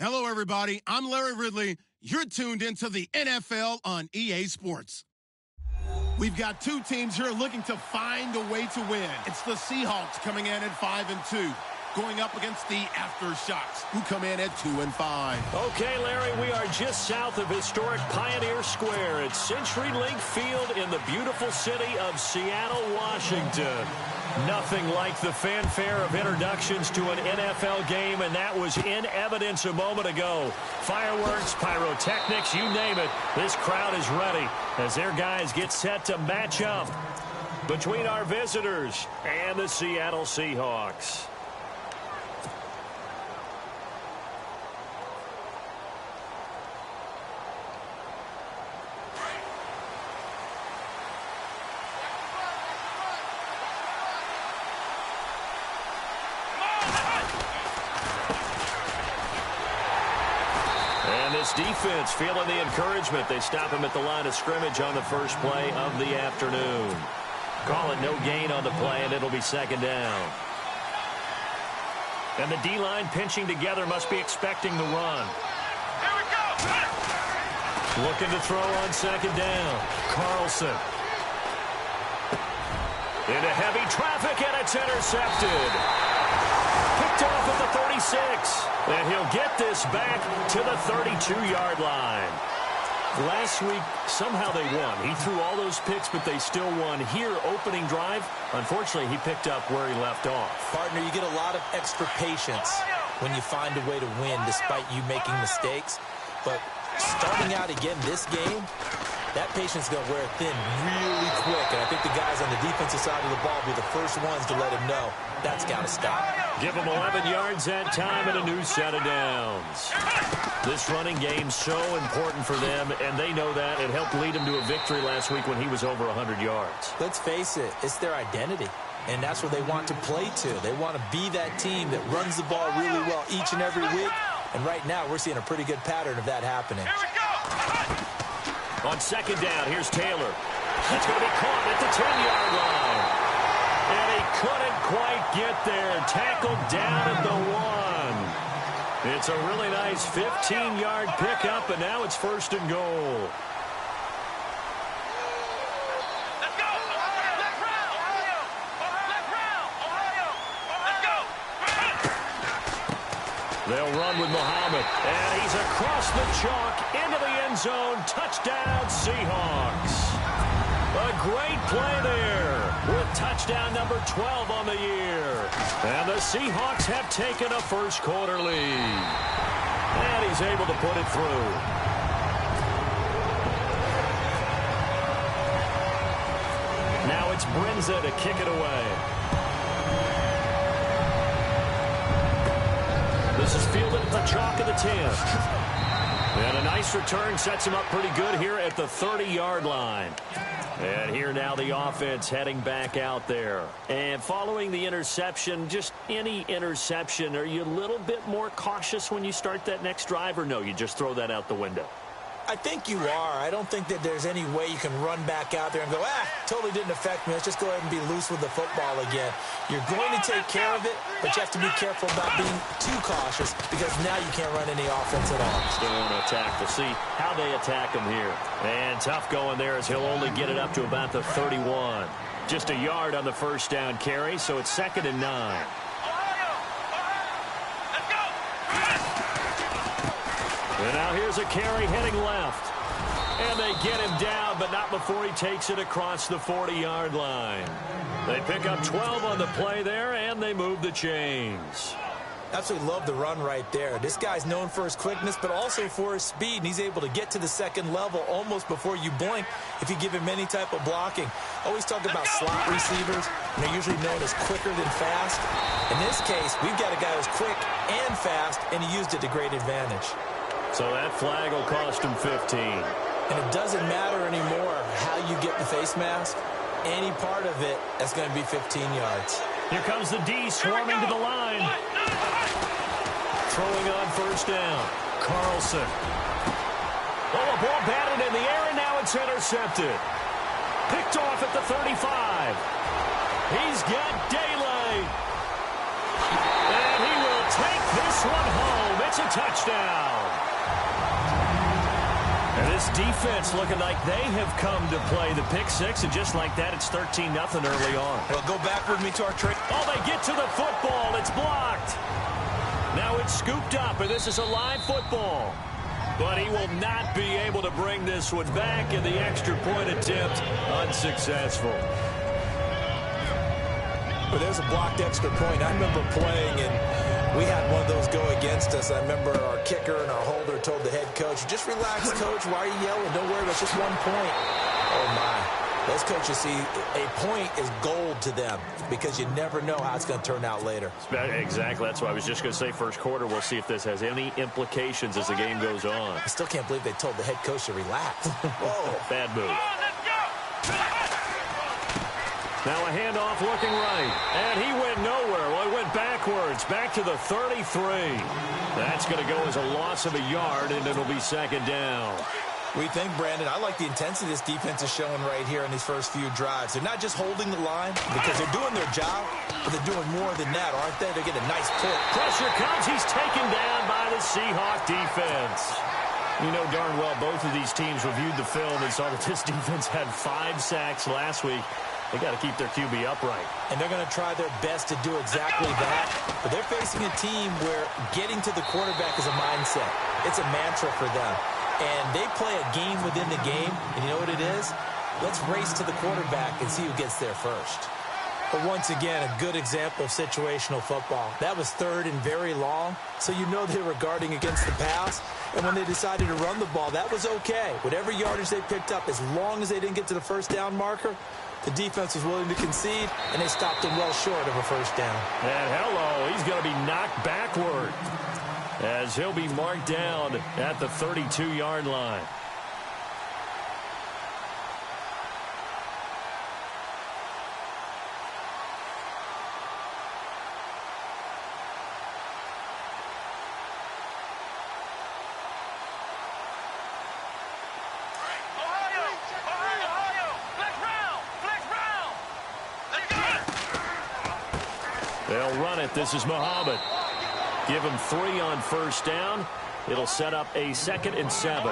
Hello, everybody. I'm Larry Ridley. You're tuned into the NFL on EA Sports. We've got two teams here looking to find a way to win. It's the Seahawks coming in at 5-2, going up against the Aftershocks, who come in at 2-5. Okay, Larry, we are just south of historic Pioneer Square at CenturyLink Field in the beautiful city of Seattle, Washington. Nothing like the fanfare of introductions to an NFL game, and that was in evidence a moment ago. Fireworks, pyrotechnics, you name it. This crowd is ready as their guys get set to match up between our visitors and the Seattle Seahawks. This defense feeling the encouragement. They stop him at the line of scrimmage on the first play of the afternoon. Call it no gain on the play, and it'll be second down. And the D-line pinching together must be expecting the run. Here we go. Looking to throw on second down. Carlson. Into heavy traffic, and it's intercepted. Picked off at the 36. And he'll get this back to the 32-yard line. Last week, somehow they won. He threw all those picks, but they still won. Here, opening drive, unfortunately, he picked up where he left off. Partner, you get a lot of extra patience when you find a way to win despite you making mistakes. But starting out again this game, that patience is going to wear thin really quick. And I think the guys on the defensive side of the ball will be the first ones to let him know that's got to stop. Give them 11 yards that time and a new set of downs. This running game's so important for them, and they know that. It helped lead them to a victory last week when he was over 100 yards. Let's face it, it's their identity, and that's where they want to play to. They want to be that team that runs the ball really well each and every week, and right now we're seeing a pretty good pattern of that happening. On second down, here's Taylor. That's going to be caught at the 10-yard line. And he couldn't quite get there. Tackled down at the 1. It's a really nice 15-yard pickup, and now it's first and goal. Let's go. Let's round. Let's round. Let's go. They'll run with Muhammad, and he's across the chalk into the end zone. Touchdown, Seahawks. A great play there with touchdown number 12 on the year. And the Seahawks have taken a first quarter lead. And he's able to put it through. Now it's Brinza to kick it away. This is fielded at the chalk of the 10. And a nice return sets him up pretty good here at the 30-yard line. And here now the offense heading back out there. And following the interception, just any interception, are you a little bit more cautious when you start that next drive, or no, you just throw that out the window? I think you are. I don't think that there's any way you can run back out there and go, totally didn't affect me. Let's just go ahead and be loose with the football again. You're going to take care of it, but you have to be careful about being too cautious because now you can't run any offense at all. Still want to attack. We'll see how they attack him here. And tough going there as he'll only get it up to about the 31. Just a yard on the first down carry, so it's 2nd and 9. And now here's a carry heading left. And they get him down, but not before he takes it across the 40-yard line. They pick up 12 on the play there, and they move the chains. Absolutely love the run right there. This guy's known for his quickness, but also for his speed, and he's able to get to the second level almost before you blink if you give him any type of blocking. Always talk about slot receivers, and they're usually known as quicker than fast. In this case, we've got a guy who's quick and fast, and he used it to great advantage. So that flag will cost him 15. And it doesn't matter anymore how you get the face mask. Any part of it, that's going to be 15 yards. Here comes the D swarming to the line. Throwing on first down. Carlson. Oh, a ball batted in the air, and now it's intercepted. Picked off at the 35. He's got daylight. And he will take this one home. It's a touchdown. And this defense looking like they have come to play the pick six, and just like that, it's 13-0 early on. Well, go back with me to our trade. Oh, they get to the football. It's blocked. Now it's scooped up, and this is a live football. But he will not be able to bring this one back, and the extra point attempt unsuccessful. But there's a blocked extra point. I remember playing, and we had one of those go against us. I remember our kicker and our holder told the head coach, just relax, coach. Why are you yelling? Don't worry, it's just 1 point. Oh, my. Those coaches see a point is gold to them because you never know how it's going to turn out later. Exactly. That's what I was just going to say. First quarter, we'll see if this has any implications as the game goes on. I still can't believe they told the head coach to relax. Whoa. Bad move. Now a handoff looking right. And he went nowhere. Well, he went backwards. Back to the 33. That's going to go as a loss of a yard, and it'll be second down. We think, Brandon, I like the intensity this defense is showing right here in these first few drives. They're not just holding the line because they're doing their job, but they're doing more than that, aren't they? They're getting a nice pull. Pressure comes. He's taken down by the Seahawk defense. You know darn well both of these teams reviewed the film and saw that this defense had 5 sacks last week. They got to keep their QB upright. And they're going to try their best to do exactly that. But they're facing a team where getting to the quarterback is a mindset. It's a mantra for them. And they play a game within the game. And you know what it is? Let's race to the quarterback and see who gets there first. But once again, a good example of situational football. That was third and very long, so you know they were guarding against the pass. And when they decided to run the ball, that was okay. Whatever yardage they picked up, as long as they didn't get to the first down marker, the defense was willing to concede, and they stopped them well short of a first down. And hello, he's going to be knocked backward as he'll be marked down at the 32-yard line. They'll run it. This is Muhammad. Give him 3 on first down. It'll set up a 2nd and 7.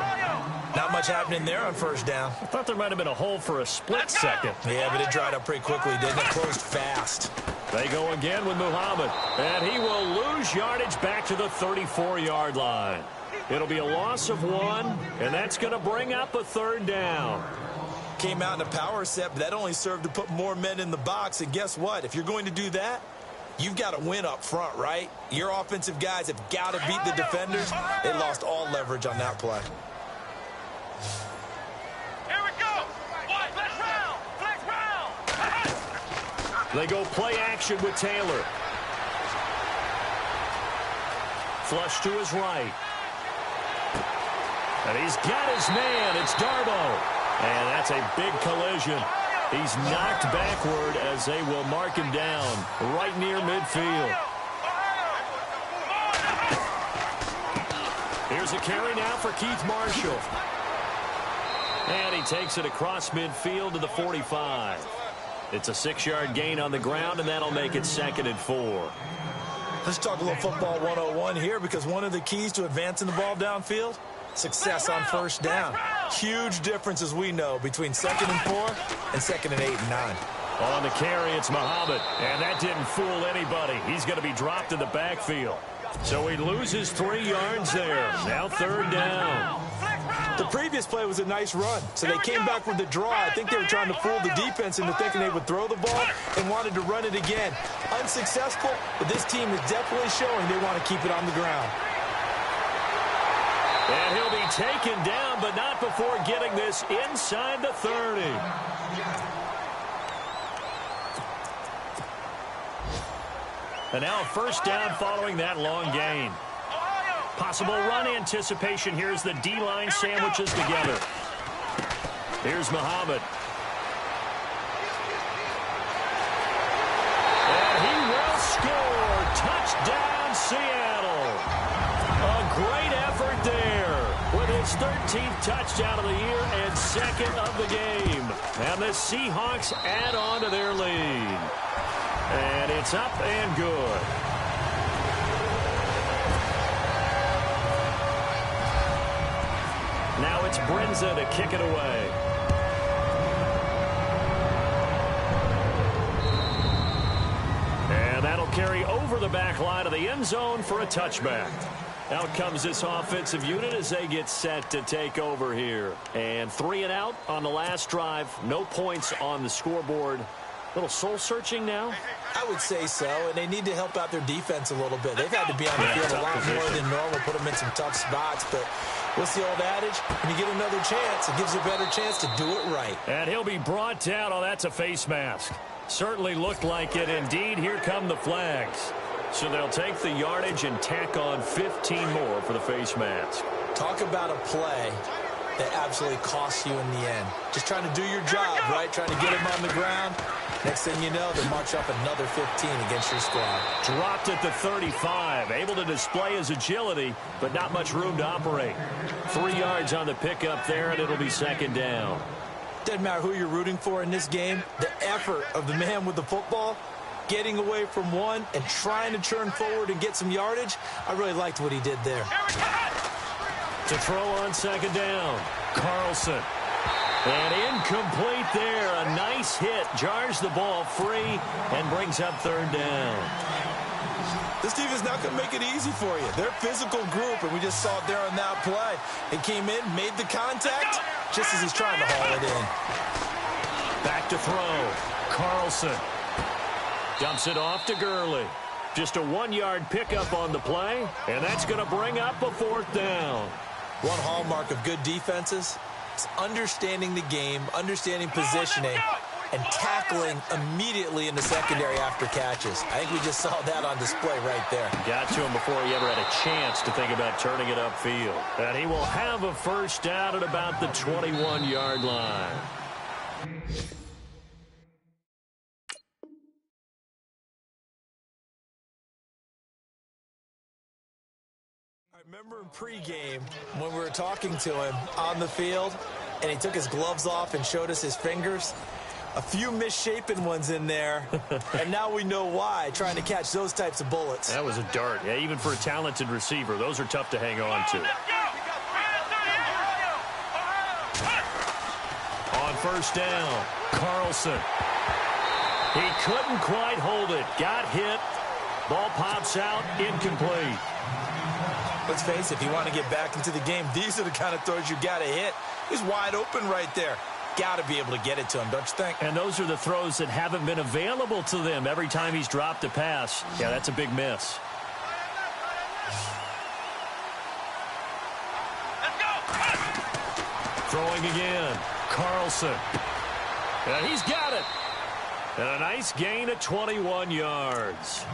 Not much happening there on first down. I thought there might have been a hole for a split second. Yeah, but it dried up pretty quickly, didn't it? Closed fast. They go again with Muhammad. And he will lose yardage back to the 34-yard line. It'll be a loss of 1, and that's going to bring up a 3rd down. Came out in a power set, but that only served to put more men in the box. And guess what? If you're going to do that, you've got to win up front, right? Your offensive guys have got to beat the defenders. They lost all leverage on that play. Here we go. Flex round. Flex round. They go play action with Taylor. Flush to his right. And he's got his man. It's Darbo. And that's a big collision. He's knocked backward as they will mark him down right near midfield. Here's a carry now for Keith Marshall. And he takes it across midfield to the 45. It's a 6-yard gain on the ground, and that'll make it 2nd and 4. Let's talk a little football 101 here, because one of the keys to advancing the ball downfield, success on first down. Huge difference, as we know, between 2nd and 4 and 2nd and 8 and 9. On the carry, it's Muhammad. And that didn't fool anybody. He's going to be dropped in the backfield. So he loses 3 yards there. Now 3rd down. The previous play was a nice run, so they came back with the draw. I think they were trying to fool the defense into thinking they would throw the ball and wanted to run it again. Unsuccessful, but this team is definitely showing they want to keep it on the ground. And he'll be taken down, but not before getting this inside the 30. And now a first down following that long gain. Possible run anticipation. Here's the D-line sandwiches together. Here's Muhammad. And he will score. Touchdown, Seattle. A great effort there with his 13th touchdown of the year and 2nd of the game. And the Seahawks add on to their lead. And it's up and good. Now it's Brinza to kick it away. And that'll carry over the back line of the end zone for a touchback. Out comes this offensive unit as they get set to take over here. And 3 and out on the last drive. No points on the scoreboard. Little soul-searching now? I would say so, and they need to help out their defense a little bit. They've had to be on the field a lot more than normal, put them in some tough spots. But what's the old adage? When you get another chance, it gives you a better chance to do it right. And he'll be brought down. Oh, that's a face mask. Certainly looked like it. Indeed, here come the flags. So they'll take the yardage and tack on 15 more for the face mask. Talk about a play that absolutely costs you in the end. Just trying to do your job, right? Trying to get him on the ground. Next thing you know, they march up another 15 against your squad. Dropped at the 35. Able to display his agility, but not much room to operate. 3 yards on the pickup there, and it'll be second down. Doesn't matter who you're rooting for in this game. The effort of the man with the football, getting away from one and trying to turn forward and get some yardage, I really liked what he did there. To throw on second down, Carlson. And incomplete there. A nice hit. Jars the ball free and brings up third down. This defense not going to make it easy for you. They're a physical group, and we just saw it there on that play. It came in, made the contact, just as he's trying to haul it in. Back to throw. Carlson. Dumps it off to Gurley. Just a 1-yard pickup on the play, and that's going to bring up a fourth down. One hallmark of good defenses is understanding the game, understanding positioning, and tackling immediately in the secondary after catches. I think we just saw that on display right there. Got to him before he ever had a chance to think about turning it upfield. And he will have a first down at about the 21-yard line. I remember in pregame when we were talking to him on the field, and he took his gloves off and showed us his fingers. A few misshapen ones in there, and now we know why, trying to catch those types of bullets. That was a dart. Yeah, even for a talented receiver, those are tough to hang on to. On first down, Carlson. He couldn't quite hold it. Got hit. Ball pops out, incomplete. Let's face it, if you want to get back into the game, these are the kind of throws you got to hit. He's wide open right there. Got to be able to get it to him, don't you think? And those are the throws that haven't been available to them every time he's dropped a pass. Yeah, that's a big miss. Throwing again. Carlson. And he's got it. And a nice gain of 21 yards.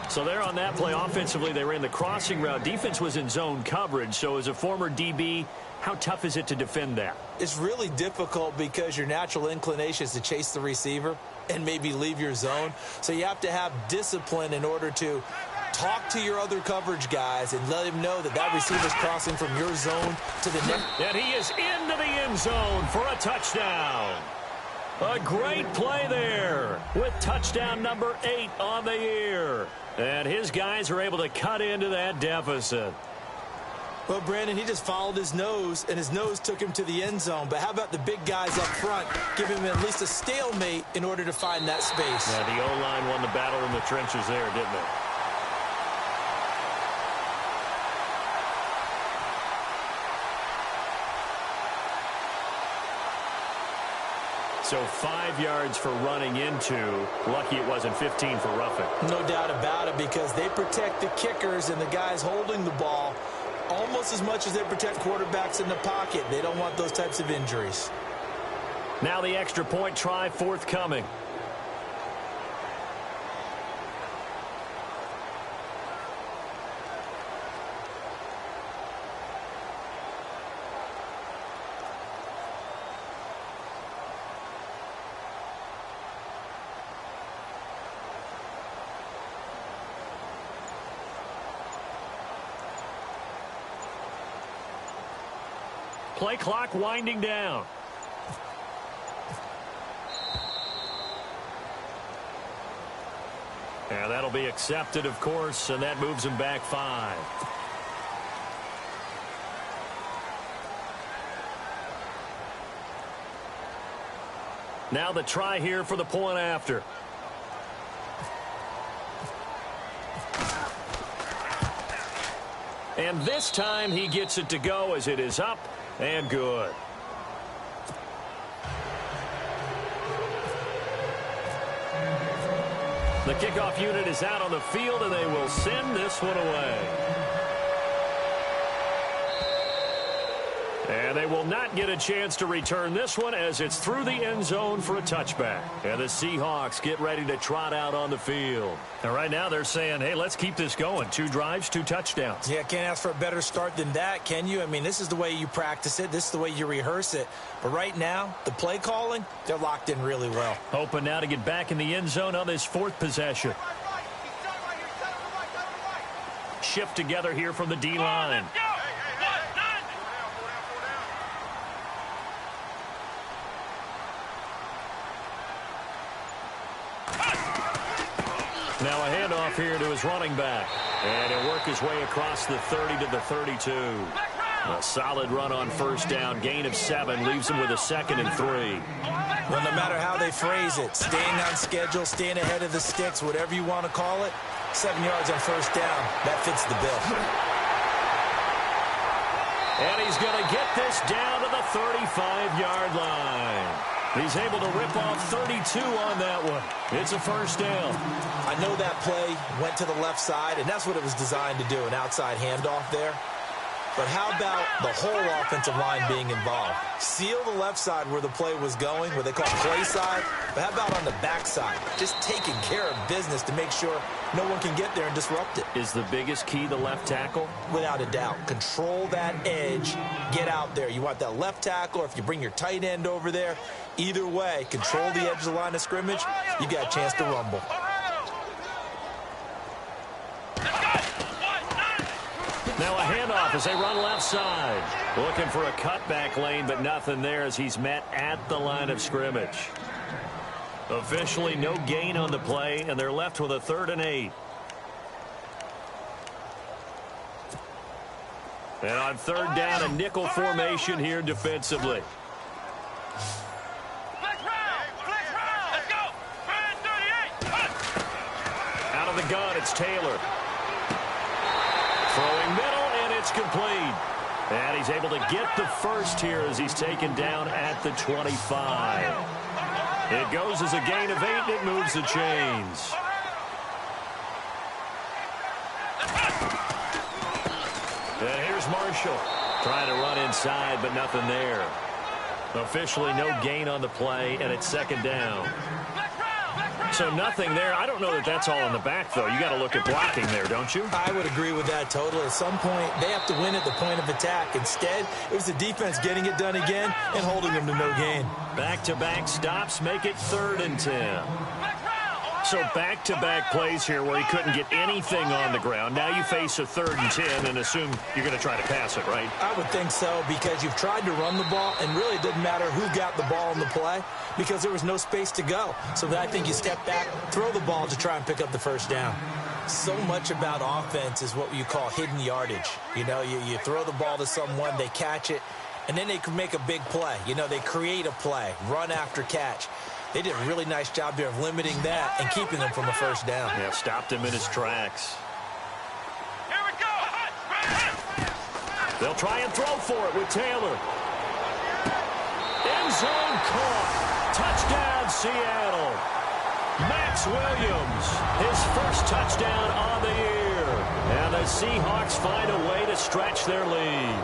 So there on that play, offensively, they ran the crossing route. Defense was in zone coverage. So as a former DB, how tough is it to defend that? It's really difficult because your natural inclination is to chase the receiver and maybe leave your zone. So you have to have discipline in order to talk to your other coverage guys and let him know that that receiver's crossing from your zone to the next. And he is into the end zone for a touchdown. A great play there with touchdown number 8 on the year. And his guys are able to cut into that deficit. Well, Brandon, he just followed his nose, and his nose took him to the end zone. But how about the big guys up front? Give him at least a stalemate in order to find that space. Yeah, the O-line won the battle in the trenches there, didn't it? So 5 yards for running into. Lucky it wasn't 15 for roughing. No doubt about it, because they protect the kickers and the guys holding the ball almost as much as they protect quarterbacks in the pocket. They don't want those types of injuries. Now the extra point try forthcoming. Play clock winding down. And that'll be accepted, of course, and that moves him back 5. Now the try here for the point after. And this time he gets it to go as it is up and good. The kickoff unit is out on the field, and they will send this one away. And they will not get a chance to return this one as it's through the end zone for a touchback. And the Seahawks get ready to trot out on the field. And right now they're saying, hey, let's keep this going. 2 drives, 2 touchdowns. Yeah, can't ask for a better start than that, can you? I mean, this is the way you practice it. This is the way you rehearse it. But right now, the play calling, they're locked in really well. Hoping now to get back in the end zone on this 4th possession. Shift together here from the D-line. Now a handoff here to his running back. And he'll work his way across the 30 to the 32. A solid run on first down. Gain of 7 leaves him with a 2nd and 3. Well, no matter how they phrase it, staying on schedule, staying ahead of the sticks, whatever you want to call it, 7 yards on first down, that fits the bill. And he's going to get this down to the 35-yard line. He's able to rip off 32 on that one. It's a first down. I know that play went to the left side, and that's what it was designed to do, an outside handoff there. But how about the whole offensive line being involved? Seal the left side where the play was going, where they call play side. But how about on the back side? Just taking care of business to make sure no one can get there and disrupt it. Is the biggest key the left tackle? Without a doubt. Control that edge. Get out there. You want that left tackle, or if you bring your tight end over there, either way, control the edge of the line of scrimmage, you got a chance to rumble. Now a handoff as they run left side. Looking for a cutback lane, but nothing there as he's met at the line of scrimmage. Officially no gain on the play, and they're left with a 3rd and 8. And on 3rd down, a nickel formation here defensively. Out of the gun, it's Taylor. Throwing middle, and it's complete. And he's able to get the first here as he's taken down at the 25. It goes as a gain of 8, and it moves the chains. And here's Marshall. Trying to run inside, but nothing there. Officially no gain on the play, and it's 2nd down. So nothing there. I don't know that that's all in the back, though. You got to look at blocking there, don't you? I would agree with that totally. At some point, they have to win at the point of attack. Instead, it was the defense getting it done again and holding them to no gain. Back-to-back stops make it 3rd and 10. So back-to-back plays here where he couldn't get anything on the ground. Now you face a 3rd and 10 and assume you're going to try to pass it, right? I would think so, because you've tried to run the ball, and really it didn't matter who got the ball in the play because there was no space to go. So I think you step back, throw the ball to try and pick up the first down. So much about offense is what you call hidden yardage. You know, you throw the ball to someone, they catch it, and then they can make a big play. You know, they create a play, run after catch. They did a really nice job there of limiting that and keeping them from a first down. Yeah, stopped him in his tracks. Here we go. They'll try and throw for it with Taylor. End zone caught. Touchdown, Seattle. Max Williams, his first touchdown on the year. And the Seahawks find a way to stretch their lead.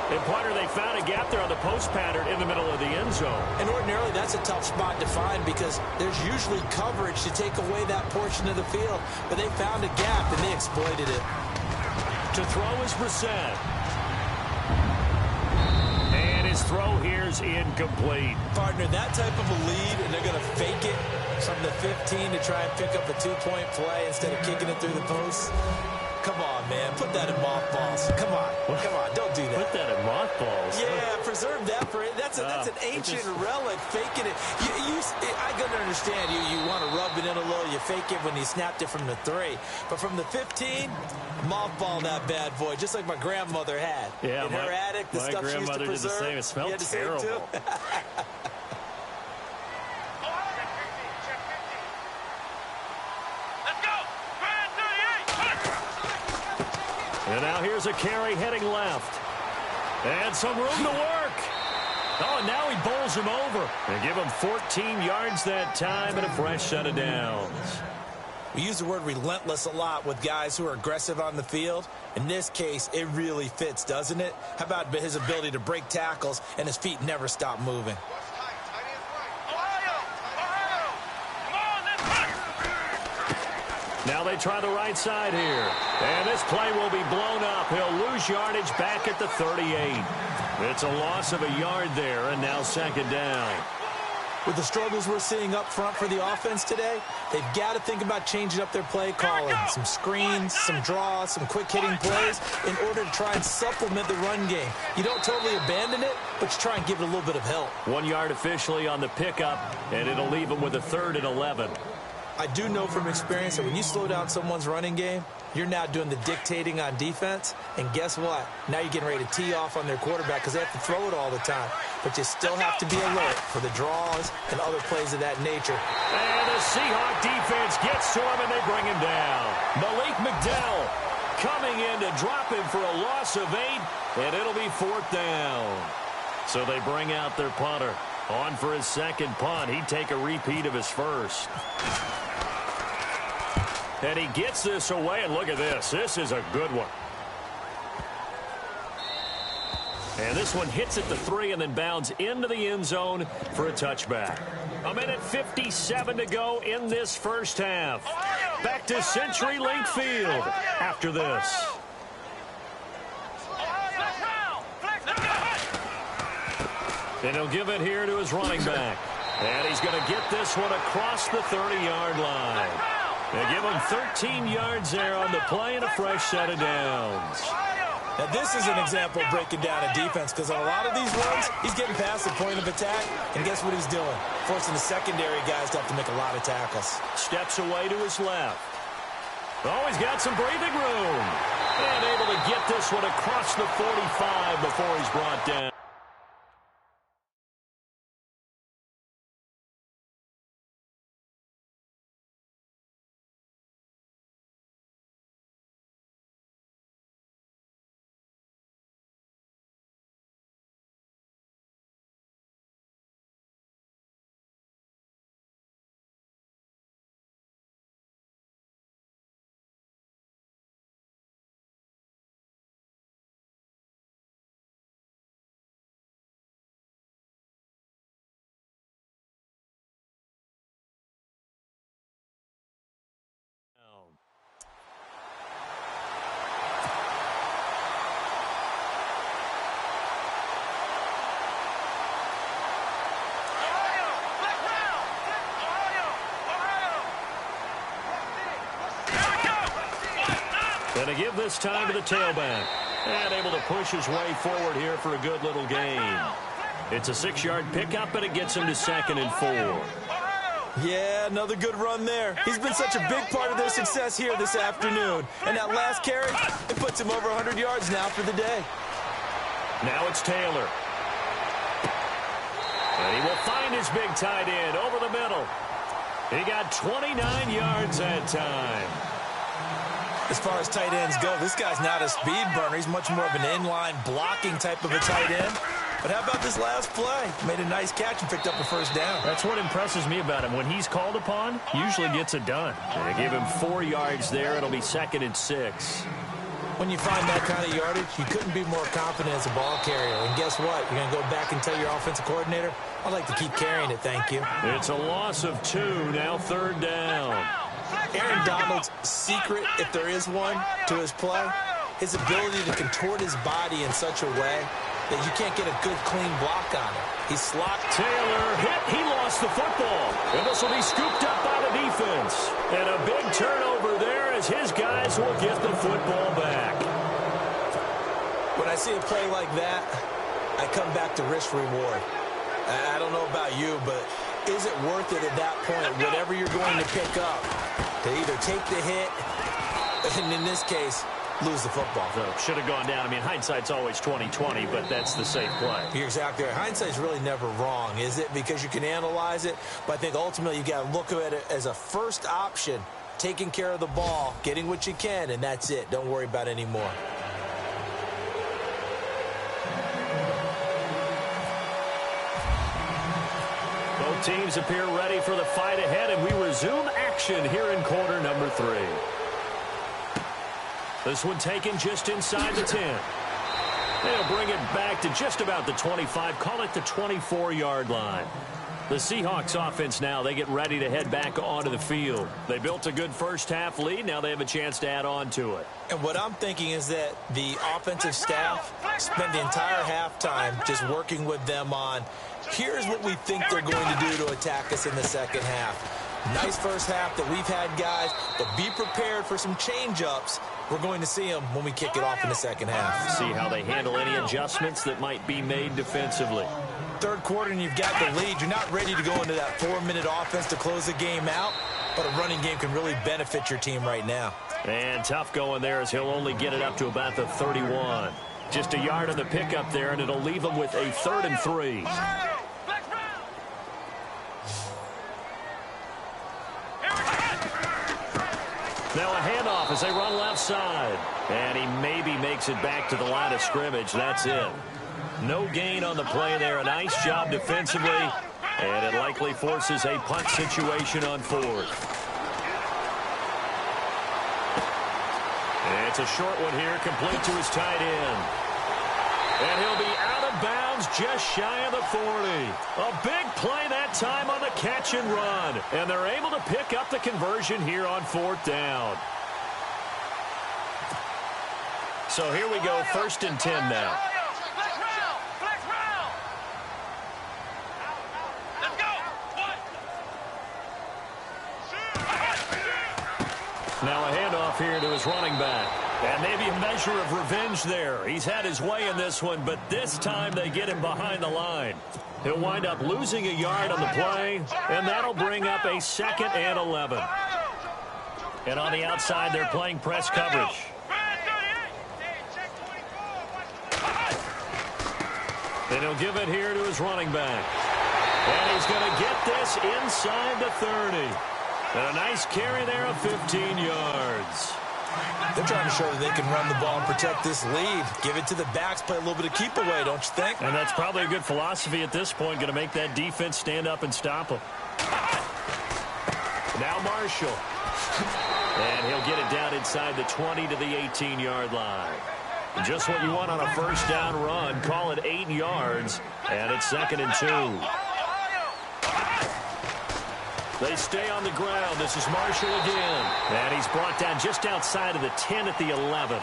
And, partner, they found a gap there on the post pattern in the middle of the end zone. And ordinarily, that's a tough spot to find because there's usually coverage to take away that portion of the field. But they found a gap, and they exploited it. To throw is Brissett. And his throw here's incomplete. Partner, that type of a lead, and they're going to fake it from the 15 to try and pick up a 2-point play instead of kicking it through the post. Come on, man. Put that in mothballs. Come on. Come on. Don't do that. Put that in mothballs. Yeah, preserve that for it. That's an ancient relic. Faking it. I can understand. You want to rub it in a little. You fake it when you snapped it from the 3. But from the 15, mothball that bad boy, just like my grandmother had. Yeah, in her attic, the stuff she used to preserve. My grandmother did the same. It smelled terrible. And now here's a carry heading left. And some room to work. Oh, and now he bowls him over. And give him 14 yards that time and a fresh set of downs. We use the word relentless a lot with guys who are aggressive on the field. In this case, it really fits, doesn't it? How about his ability to break tackles and his feet never stop moving? Now they try the right side here. And this play will be blown up. He'll lose yardage back at the 38. It's a loss of a yard there, and now second down. With the struggles we're seeing up front for the offense today, they've got to think about changing up their play calling. Some screens, some draws, some quick-hitting plays in order to try and supplement the run game. You don't totally abandon it, but you try and give it a little bit of help. 1 yard officially on the pickup, and it'll leave them with a 3rd and 11. I do know from experience that when you slow down someone's running game, you're now doing the dictating on defense. And guess what? Now you're getting ready to tee off on their quarterback because they have to throw it all the time. But you still have to be alert for the draws and other plays of that nature. And the Seahawk defense gets to him, and they bring him down. Malik McDowell coming in to drop him for a loss of 8, and it'll be 4th down. So they bring out their punter. On for his second punt. He'd take a repeat of his first. And he gets this away, and look at this. This is a good one. And this one hits at the 3 and then bounds into the end zone for a touchback. 1:57 to go in this first half. Back to CenturyLink Field after this. And he'll give it here to his running back. And he's going to get this one across the 30-yard line. They give him 13 yards there on the play and a fresh set of downs. Now, this is an example of breaking down a defense because on a lot of these runs, he's getting past the point of attack, and guess what he's doing? Forcing the secondary guys to have to make a lot of tackles. Steps away to his left. Oh, he's got some breathing room. And able to get this one across the 45 before he's brought down. Going to give this time to the tailback. And able to push his way forward here for a good little gain. It's a 6-yard pickup, and it gets him to 2nd and 4. Yeah, another good run there. He's been such a big part of their success here this afternoon. And that last carry, it puts him over 100 yards now for the day. Now it's Taylor. And he will find his big tight end over the middle. He got 29 yards that time. As far as tight ends go, this guy's not a speed burner. He's much more of an inline blocking type of a tight end. But how about this last play? Made a nice catch and picked up a first down. That's what impresses me about him. When he's called upon, usually gets it done. They give him 4 yards there. It'll be 2nd and 6. When you find that kind of yardage, you couldn't be more confident as a ball carrier. And guess what? You're going to go back and tell your offensive coordinator, I'd like to keep carrying it, thank you. It's a loss of 2, now 3rd down. Aaron Donald's secret, if there is one, to his play, his ability to contort his body in such a way that you can't get a good, clean block on it. He's slopped. Taylor hit. He lost the football. And this will be scooped up by the defense. And a big turnover there as his guys will get the football back. When I see a play like that, I come back to risk-reward. I don't know about you, but is it worth it at that point, whatever you're going to pick up, to either take the hit, and in this case, lose the football? So should have gone down. I mean, hindsight's always 20/20, but that's the safe play. You're exactly right. Hindsight's really never wrong, is it? Because you can analyze it, but I think ultimately you got to look at it as a first option, taking care of the ball, getting what you can, and that's it. Don't worry about any more. Both teams appear ready for the fight ahead, and we resume action here in quarter number 3. This one taken just inside the 10. They'll bring it back to just about the 25, call it the 24-yard line. The Seahawks offense now, they get ready to head back onto the field. They built a good first-half lead. Now they have a chance to add on to it. And what I'm thinking is that the offensive staff spent the entire halftime just working with them on, here's what we think they're going to do to attack us in the second half. Nice first half that we've had, guys, but be prepared for some change-ups. We're going to see them when we kick it off in the second half. See how they handle any adjustments that might be made defensively. Third quarter and you've got the lead. You're not ready to go into that 4-minute offense to close the game out, but a running game can really benefit your team right now. And tough going there as he'll only get it up to about the 31. Just a yard on the pickup there, and it'll leave him with a 3rd and 3. Now a handoff as they run left side. And he maybe makes it back to the line of scrimmage. That's it. No gain on the play there. A nice job defensively. And it likely forces a punt situation on 4th. It's a short one here, complete to his tight end. And he'll be out of bounds just shy of the 40. A big play that time on the catch and run. And they're able to pick up the conversion here on 4th down. So here we go, 1st and 10 now. Now a handoff here to his running back. And maybe a measure of revenge there. He's had his way in this one, but this time they get him behind the line. He'll wind up losing a yard on the play, and that'll bring up a 2nd and 11. And on the outside, they're playing press coverage. And he'll give it here to his running back. And he's going to get this inside the 30. And a nice carry there of 15 yards. They're trying to show that they can run the ball and protect this lead. Give it to the backs, play a little bit of keep away, don't you think? And that's probably a good philosophy at this point, going to make that defense stand up and stop them. Now Marshall. And he'll get it down inside the 20 to the 18-yard line. Just what you want on a first down run. Call it 8 yards, and it's 2nd and 2. They stay on the ground. This is Marshall again. And he's brought down just outside of the 10 at the 11.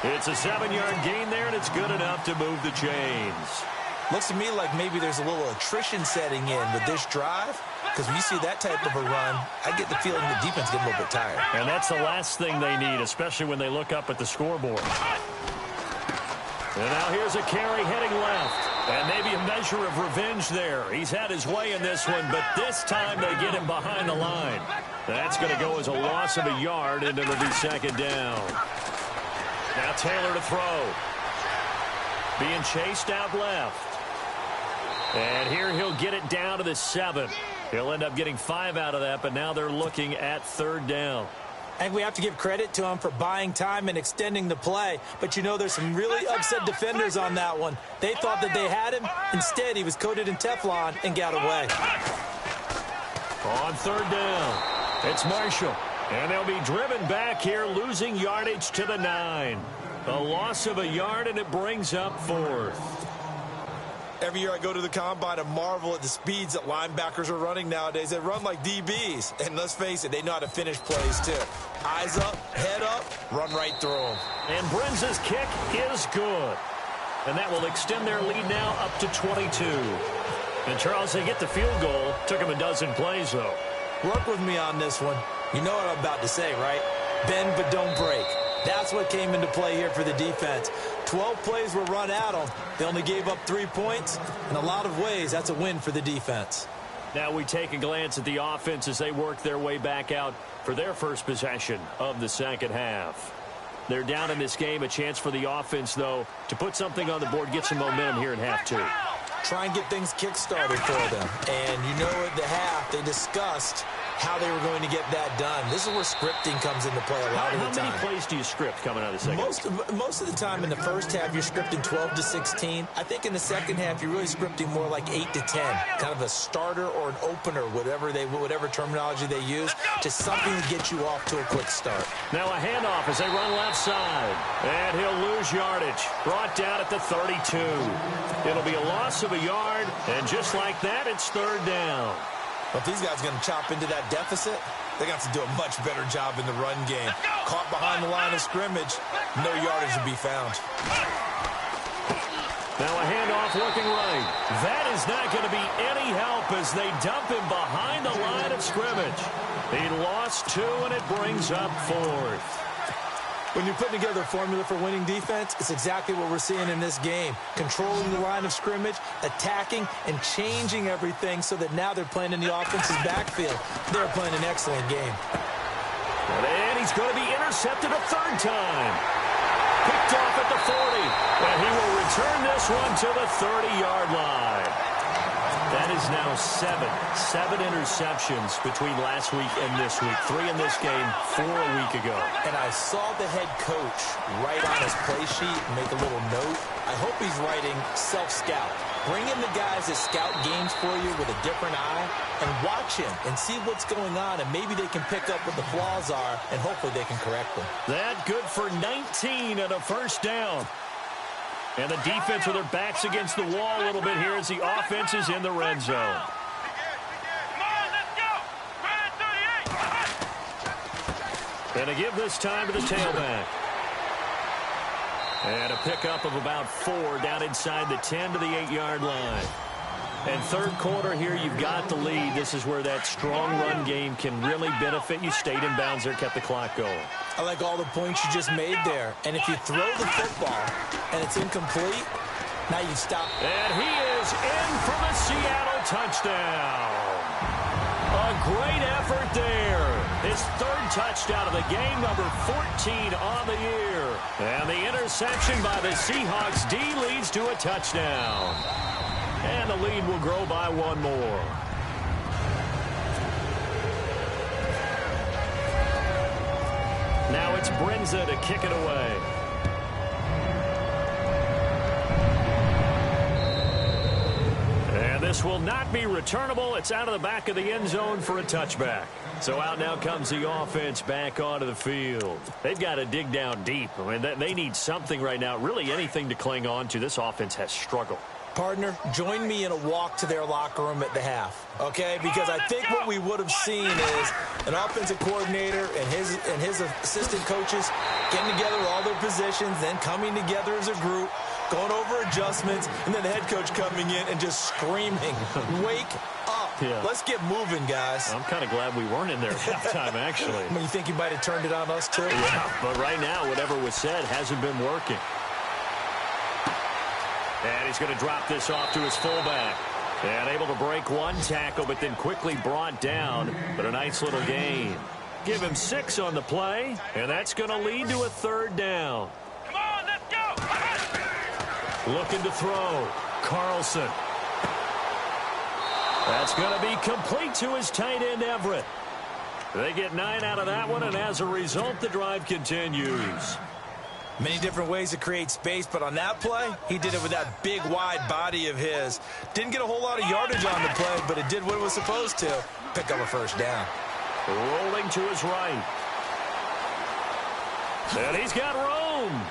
It's a 7-yard gain there, and it's good enough to move the chains. Looks to me like maybe there's a little attrition setting in with this drive. Because when you see that type of a run, I get the feeling the defense gets a little bit tired. And that's the last thing they need, especially when they look up at the scoreboard. And now here's a carry heading left. And maybe a measure of revenge there. He's had his way in this one, but this time they get him behind the line. That's going to go as a loss of a yard, and it'll be 2nd down. Now Taylor to throw. Being chased out left. And here he'll get it down to the 7. He'll end up getting 5 out of that, but now they're looking at 3rd down. I think we have to give credit to him for buying time and extending the play. But, you know, there's some really upset defenders on that one. They thought that they had him. Instead, he was coated in Teflon and got away. On 3rd down, it's Marshall. And they'll be driven back here, losing yardage to the 9. A loss of a yard, and it brings up 4th. Every year I go to the combine and marvel at the speeds that linebackers are running nowadays. They run like DBs. And let's face it, they know how to finish plays too. Eyes up, head up, run right through them. And Brenza's kick is good. And that will extend their lead now up to 22. And Charles, they get the field goal. Took them a dozen plays, though. Work with me on this one. You know what I'm about to say, right? Bend but don't break. That's what came into play here for the defense. 12 plays were run at them. They only gave up 3 points. In a lot of ways, that's a win for the defense. Now we take a glance at the offense as they work their way back out for their first possession of the second half. They're down in this game. A chance for the offense, though, to put something on the board, get some momentum here in half 2. Try and get things kick-started for them. And you know at the half, they discussed how they were going to get that done. This is where scripting comes into play a lot of the time. How many plays do you script coming out of the second? Most of the time in the first half, you're scripting 12 to 16. I think in the second half, you're really scripting more like 8 to 10. Kind of a starter or an opener, whatever terminology they use, just something to get you off to a quick start. Now a handoff as they run left side. And he'll lose yardage. Brought down at the 32. It'll be a loss of a yard, and just like that, it's third down. But these guys are going to chop into that deficit. They're going to have to do a much better job in the run game. Caught behind the line of scrimmage, no yardage to be found. Now a handoff looking right. That is not going to be any help as they dump him behind the line of scrimmage. He lost 2, and it brings up 4th. When you're putting together a formula for winning defense, it's exactly what we're seeing in this game. Controlling the line of scrimmage, attacking, and changing everything so that now they're playing in the offense's backfield. They're playing an excellent game. And he's going to be intercepted a third time. Picked off at the 40. And he will return this one to the 30-yard line. That is now 7 interceptions between last week and this week. 3 in this game, 4 a week ago. And I saw the head coach write on his play sheet, make a little note. I hope he's writing self-scout. Bring in the guys that scout games for you with a different eye and watch him and see what's going on, and maybe they can pick up what the flaws are, and hopefully they can correct them. That good for 19 and a first down. And the defense with their backs against the wall a little bit here as the offense is in the red zone. Come on, let's go! Run 38! And to give this time to the tailback. And a pickup of about 4 down inside the 10 to the 8-yard line. And third quarter here, you've got the lead. This is where that strong run game can really benefit you. Stayed in bounds there, kept the clock going. I like all the points you just made there. And if you throw the football and it's incomplete, now you stop. And he is in for the Seattle touchdown. A great effort there. His third touchdown of the game, number 14 on the year. And the interception by the Seahawks D leads to a touchdown. And the lead will grow by 1 more. Now it's Brinza to kick it away. And this will not be returnable. It's out of the back of the end zone for a touchback. So out now comes the offense back onto the field. They've got to dig down deep. I mean, they need something right now, really anything to cling on to. This offense has struggled. Partner, join me in a walk to their locker room at the half, okay? Because I think what we would have seen is an offensive coordinator and his assistant coaches getting together with all their positions, then coming together as a group, going over adjustments, and then the head coach coming in and just screaming, wake up. Yeah. Let's get moving, guys. I'm kind of glad we weren't in there at halftime, actually. I mean, you think you might have turned it on us, too? Yeah, but right now, whatever was said hasn't been working. And he's going to drop this off to his fullback. And able to break 1 tackle, but then quickly brought down. But a nice little gain. Give him 6 on the play, and that's going to lead to a third down. Come on, let's go! Looking to throw. Carlson. That's going to be complete to his tight end, Everett. They get 9 out of that one, and as a result, the drive continues. Many different ways to create space, but on that play, he did it with that big, wide body of his. Didn't get a whole lot of yardage on the play, but it did what it was supposed to. Pick up a first down. Rolling to his right. And he's got room.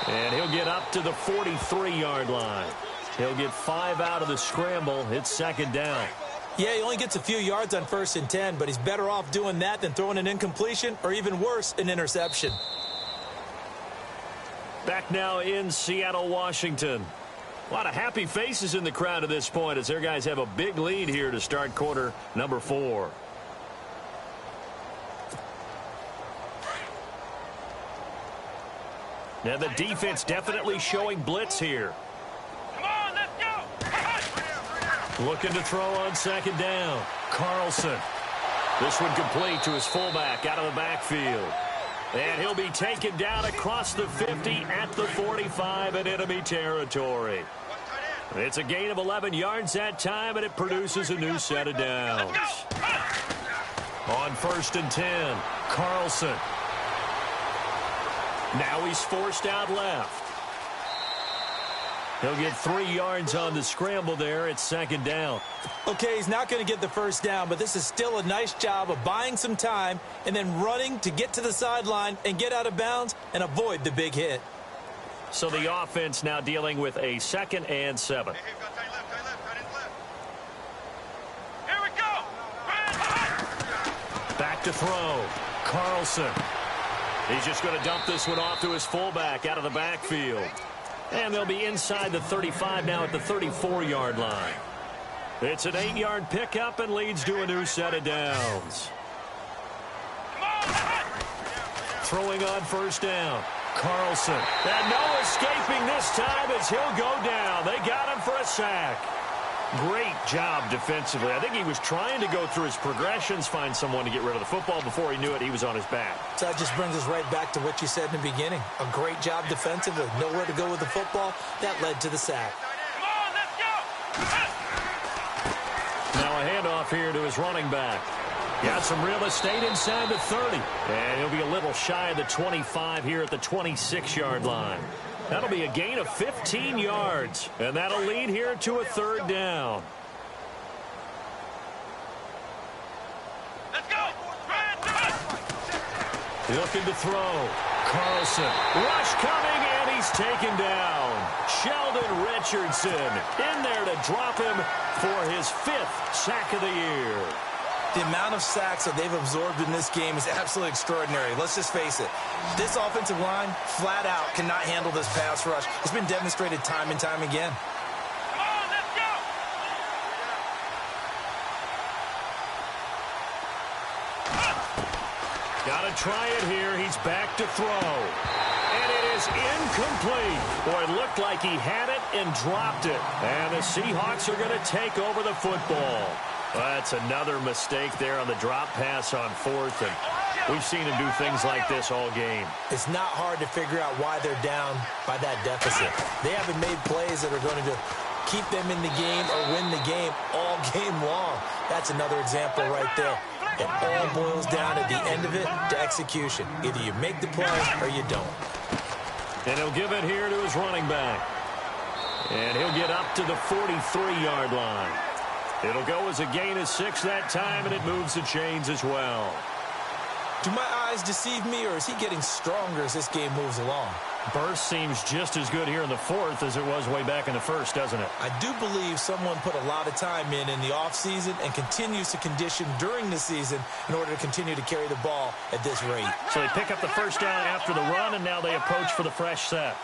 And he'll get up to the 43-yard line. He'll get 5 out of the scramble. It's second down. Yeah, he only gets a few yards on 1st and 10, but he's better off doing that than throwing an incompletion or even worse, an interception. Back now in Seattle, Washington. A lot of happy faces in the crowd at this point as their guys have a big lead here to start quarter number 4. Now the defense definitely showing blitz here. Come on, let's go! Looking to throw on second down. Carlson. This one complete to his fullback out of the backfield. And he'll be taken down across the 50 at the 45 in enemy territory. It's a gain of 11 yards that time, and it produces a new set of downs. On 1st and 10, Carlson. Now he's forced out left. He'll get 3 yards on the scramble there. It's 2nd down. Okay, he's not going to get the first down, but this is still a nice job of buying some time and then running to get to the sideline and get out of bounds and avoid the big hit. So the offense now dealing with a 2nd and 7. Here we go. Back to throw. Carlson. He's just going to dump this one off to his fullback out of the backfield. And they'll be inside the 35 now at the 34-yard line. It's an 8-yard pickup and leads to a new set of downs. Throwing on 1st down. Carlson. And no escaping this time as he'll go down. They got him for a sack. Great job defensively. I think he was trying to go through his progressions, find someone to get rid of the football. Before he knew it, he was on his back. So that just brings us right back to what you said in the beginning. A great job defensively. Nowhere to go with the football. That led to the sack. Come on, let's go. Now a handoff here to his running back. Got some real estate inside the 30. And he'll be a little shy of the 25 here at the 26-yard line. That'll be a gain of 15 yards. And that'll lead here to a 3rd down. Let's go. Looking to throw. Carlson. Rush coming, and he's taken down. Sheldon Richardson in there to drop him for his 5th sack of the year. The amount of sacks that they've absorbed in this game is absolutely extraordinary. Let's just face it. This offensive line, flat out, cannot handle this pass rush. It's been demonstrated time and time again. Come on, let's go. Got to try it here. He's back to throw. And it is incomplete. Boy, it looked like he had it and dropped it. And the Seahawks are going to take over the football. That's another mistake there on the drop pass on 4th. And we've seen him do things like this all game. It's not hard to figure out why they're down by that deficit. They haven't made plays that are going to keep them in the game or win the game all game long. That's another example right there. It all boils down at the end of it to execution. Either you make the play or you don't. And he'll give it here to his running back. And he'll get up to the 43-yard line. It'll go as a gain of 6 that time, and it moves the chains as well. Do my eyes deceive me, or is he getting stronger as this game moves along? Burst seems just as good here in the 4th as it was way back in the 1st, doesn't it? I do believe someone put a lot of time in the offseason and continues to condition during the season in order to continue to carry the ball at this rate. So they pick up the 1st down after the run, and now they approach for the fresh set.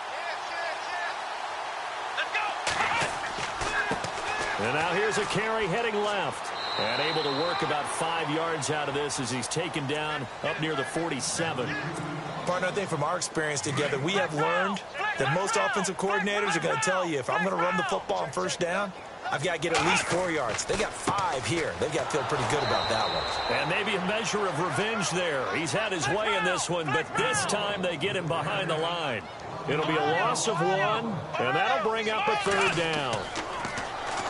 And now here's a carry heading left. And able to work about 5 yards out of this as he's taken down up near the 47. Partner, I think from our experience together, we have learned that most offensive coordinators are going to tell you, if I'm going to run the football on 1st down, I've got to get at least 4 yards. They got 5 here. They've got to feel pretty good about that one. And maybe a measure of revenge there. He's had his way in this one, but this time they get him behind the line. It'll be a loss of 1, and that'll bring up a 3rd down.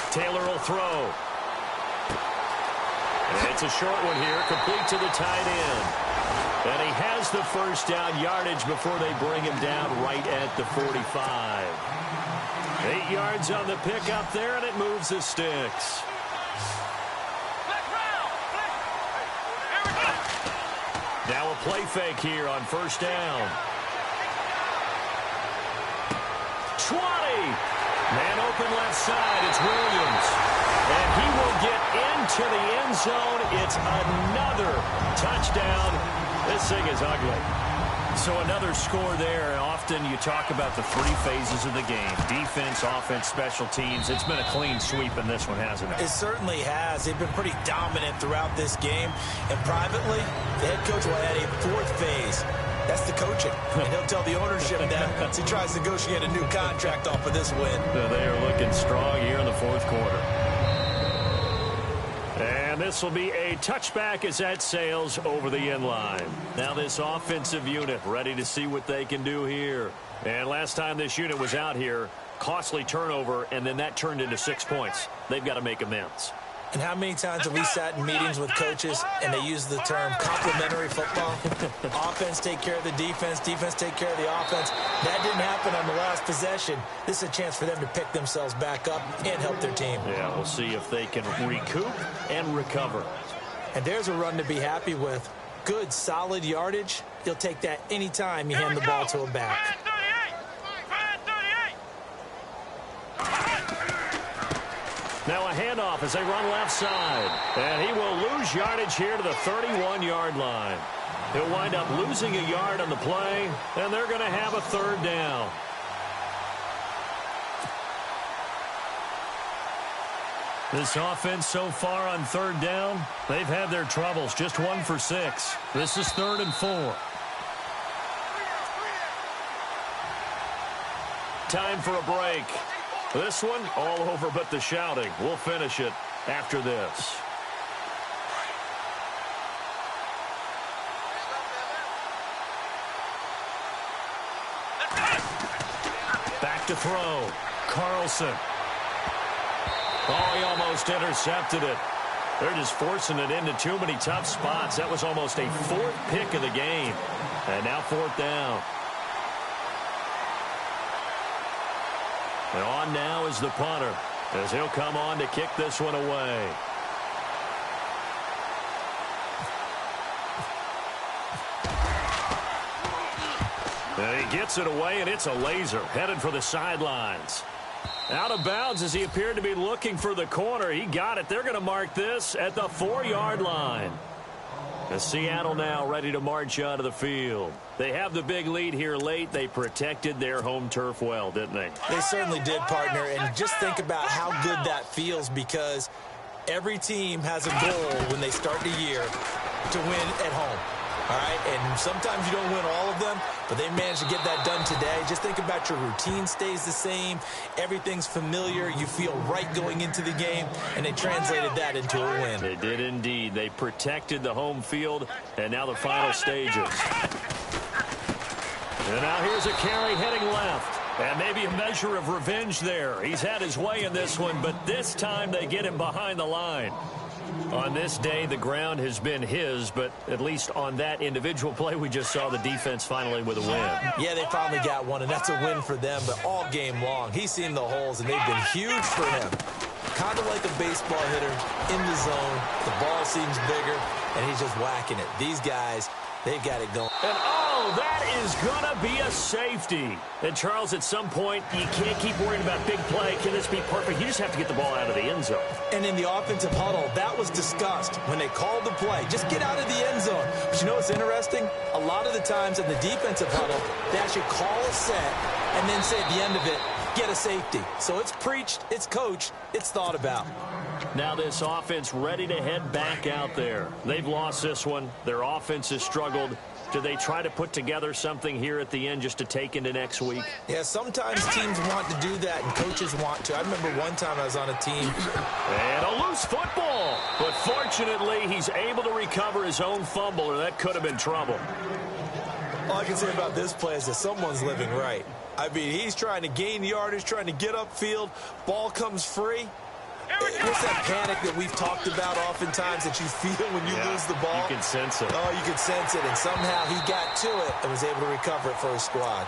Taylor will throw. And it's a short one here, complete to the tight end. And he has the 1st down yardage before they bring him down right at the 45. 8 yards on the pickup there, and it moves the sticks. Now a play fake here on 1st down. 20. Man open left side. It's Williams. And he will get into the end zone. It's another touchdown. This thing is ugly. So another score there. Often you talk about the 3 phases of the game. Defense, offense, special teams. It's been a clean sweep in this one, hasn't it? It certainly has. They've been pretty dominant throughout this game. And privately, the head coach will add a 4th phase. That's the coaching. And he'll tell the ownership that as he tries to negotiate a new contract off of this win. So they are looking strong here in the 4th quarter. And this will be a touchback as that sails over the end line. Now this offensive unit ready to see what they can do here. And last time this unit was out here, costly turnover, and then that turned into 6 points. They've got to make amends. And how many times have we sat in meetings with coaches and they use the term complementary football? Offense take care of the defense, defense take care of the offense. That didn't happen on the last possession. This is a chance for them to pick themselves back up and help their team. Yeah, we'll see if they can recoup and recover. And there's a run to be happy with. Good, solid yardage. You'll take that anytime you hand the ball to a back. Now a handoff as they run left side. And he will lose yardage here to the 31-yard line. He'll wind up losing a yard on the play, and they're going to have a third down. This offense so far on third down, they've had their troubles. Just 1 for 6. This is 3rd and 4. Time for a break. This one, all over but the shouting. We'll finish it after this. Back to throw. Carlson. Oh, he almost intercepted it. They're just forcing it into too many tough spots. That was almost a 4th pick of the game. And now 4th down. And on now is the punter, as he'll come on to kick this one away. And he gets it away, and it's a laser, headed for the sidelines. Out of bounds as he appeared to be looking for the corner. He got it. They're going to mark this at the 4-yard line. As Seattle now ready to march out of the field. They have the big lead here late. They protected their home turf well, didn't they? They certainly did, partner. And just think about how good that feels, because every team has a goal when they start the year to win at home. All right, and sometimes you don't win all of them, but they managed to get that done today. Just think about your routine stays the same. Everything's familiar. You feel right going into the game, and they translated that into a win. They did indeed. They protected the home field, and now the final stages. And now here's a carry heading left. And maybe a measure of revenge there. He's had his way in this one, but this time they get him behind the line. On this day, the ground has been his, but at least on that individual play, we just saw the defense finally with a win. Yeah, they finally got one, and that's a win for them, but all game long, he's seen the holes, and they've been huge for him. Kind of like a baseball hitter in the zone. The ball seems bigger, and he's just whacking it. These guys, they've got it going. And oh, that is going to be a safety. And Charles, at some point, you can't keep worrying about big play. Can this be perfect? You just have to get the ball out of the end zone. And in the offensive huddle, that was discussed when they called the play. Just get out of the end zone. But you know what's interesting? A lot of the times in the defensive huddle, they actually call a set and then say at the end of it, get a safety. So it's preached, it's coached, it's thought about. Now this offense ready to head back out there. They've lost this one. Their offense has struggled. Do they try to put together something here at the end just to take into next week? Yeah, sometimes teams want to do that and coaches want to. I remember one time I was on a team. And a loose football. But fortunately, he's able to recover his own fumble, or that could have been trouble. All I can say about this play is that someone's living right. I mean, he's trying to gain yardage, trying to get upfield. Ball comes free. What's that panic that we've talked about oftentimes that you feel when you lose the ball? You can sense it. Oh, you can sense it, and somehow he got to it and was able to recover it for his squad.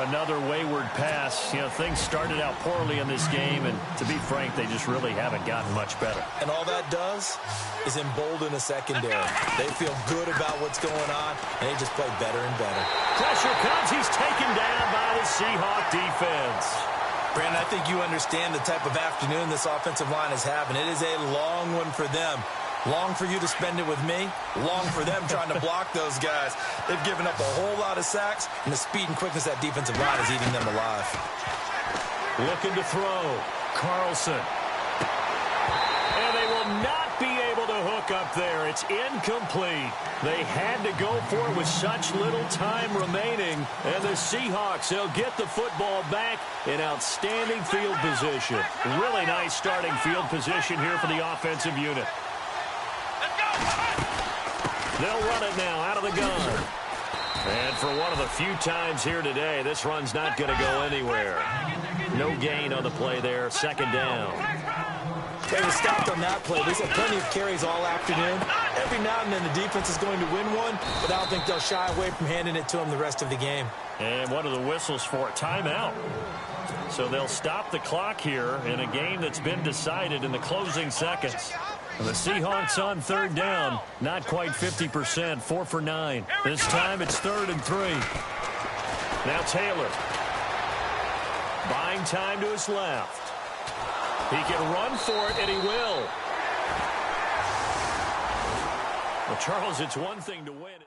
Another wayward pass. You know, things started out poorly in this game, and to be frank, they just really haven't gotten much better. And all that does is embolden a secondary. They feel good about what's going on, and they just play better and better. Pressure comes. He's taken down by the Seahawk defense. Brandon, I think you understand the type of afternoon this offensive line is having. It is a long one for them. Long for you to spend it with me. Long for them trying to block those guys. They've given up a whole lot of sacks, and the speed and quickness of that defensive line is eating them alive. Looking to throw. Carlson. And they will not be able to hook up there. It's incomplete. They had to go for it with such little time remaining. And the Seahawks, they'll get the football back in outstanding field position. Really nice starting field position here for the offensive unit. They'll run it now out of the gun. And for one of the few times here today, this run's not going to go anywhere. No gain on the play there. Second down. They were stopped on that play. They've had plenty of carries all afternoon. Every now and then the defense is going to win one, but I don't think they'll shy away from handing it to them the rest of the game. And one of the whistles for a timeout. So they'll stop the clock here in a game that's been decided in the closing seconds. The Seahawks on third down, not quite 50%, 4 for 9. This time it's 3rd and 3. Now Taylor. Buying time to his left. He can run for it, and he will. Well, Charles, it's one thing to win.